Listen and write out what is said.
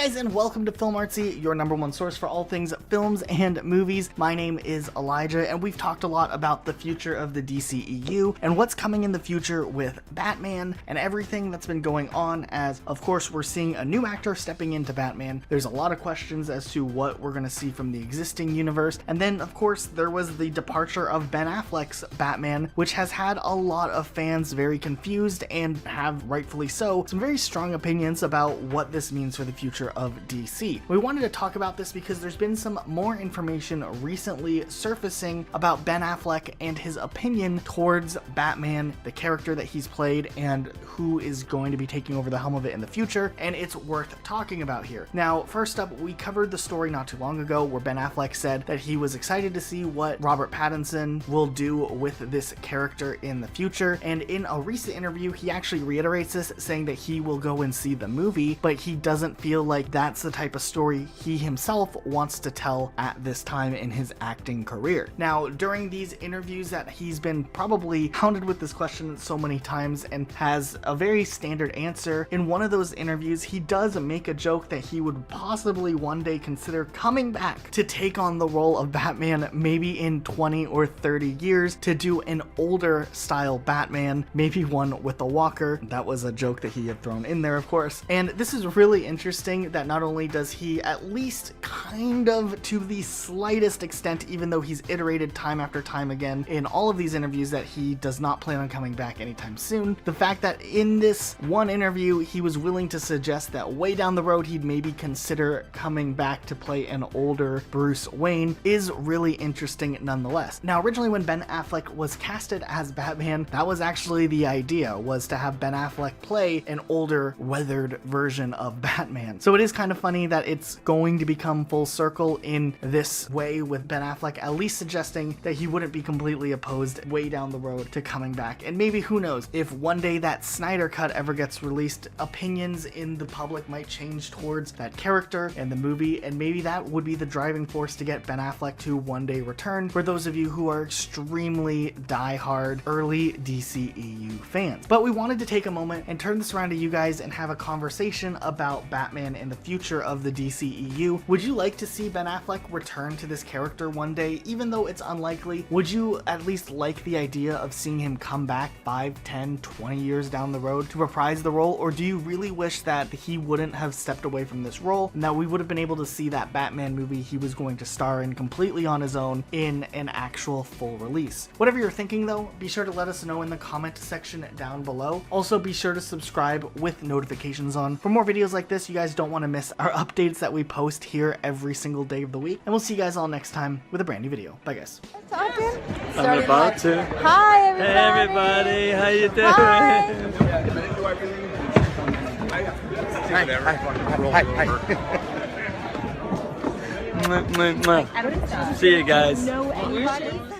guys, and welcome to Film Artsy, your #1 source for all things films and movies. My name is Elijah, and we've talked a lot about the future of the DCEU and what's coming in the future with Batman and everything that's been going on, as of course we're seeing a new actor stepping into Batman. There's a lot of questions as to what we're going to see from the existing universe, and then of course there was the departure of Ben Affleck's Batman, which has had a lot of fans very confused and have, rightfully so, some very strong opinions about what this means for the future of DC. We wanted to talk about this because there's been some more information recently surfacing about Ben Affleck and his opinion towards Batman, the character that he's played, and who is going to be taking over the helm of it in the future, and it's worth talking about here. Now, first up, we covered the story not too long ago where Ben Affleck said that he was excited to see what Robert Pattinson will do with this character in the future, and in a recent interview he actually reiterates this, saying that he will go and see the movie, but he doesn't feel like that's the type of story he himself wants to tell at this time in his acting career. Now, during these interviews that he's been probably hounded with this question so many times and has a very standard answer, in one of those interviews he does make a joke that he would possibly one day consider coming back to take on the role of Batman, maybe in 20 or 30 years, to do an older style Batman, maybe one with a walker. That was a joke that he had thrown in there, of course. And this is really interesting that not only does he, at least kind of to the slightest extent, even though he's iterated time after time again in all of these interviews that he does not plan on coming back anytime soon, the fact that in this one interview he was willing to suggest that way down the road he'd maybe consider coming back to play an older Bruce Wayne is really interesting nonetheless. Now, originally when Ben Affleck was casted as Batman, that was actually the idea, was to have Ben Affleck play an older, weathered version of Batman. So it is kind of funny that it's going to become full circle in this way, with Ben Affleck at least suggesting that he wouldn't be completely opposed way down the road to coming back. And maybe, who knows, if one day that Snyder Cut ever gets released, opinions in the public might change towards that character and the movie, and maybe that would be the driving force to get Ben Affleck to one day return, for those of you who are extremely die-hard early DCEU fans. But we wanted to take a moment and turn this around to you guys and have a conversation about Batman and the future of the DCEU. Would you like to see Ben Affleck return to this character one day, even though it's unlikely? Would you at least like the idea of seeing him come back 5, 10, 20 years down the road to reprise the role, or do you really wish that he wouldn't have stepped away from this role and that we would have been able to see that Batman movie he was going to star in completely on his own in an actual full release? Whatever you're thinking though, be sure to let us know in the comment section down below. Also, be sure to subscribe with notifications on for more videos like this. You guys don't want to miss our updates that we post here every single day of the week, and we'll see you guys all next time with a brand new video. Bye guys. I'm about to. Hi everybody. Hey everybody, how you doing? Hi. See you guys. Know anybody?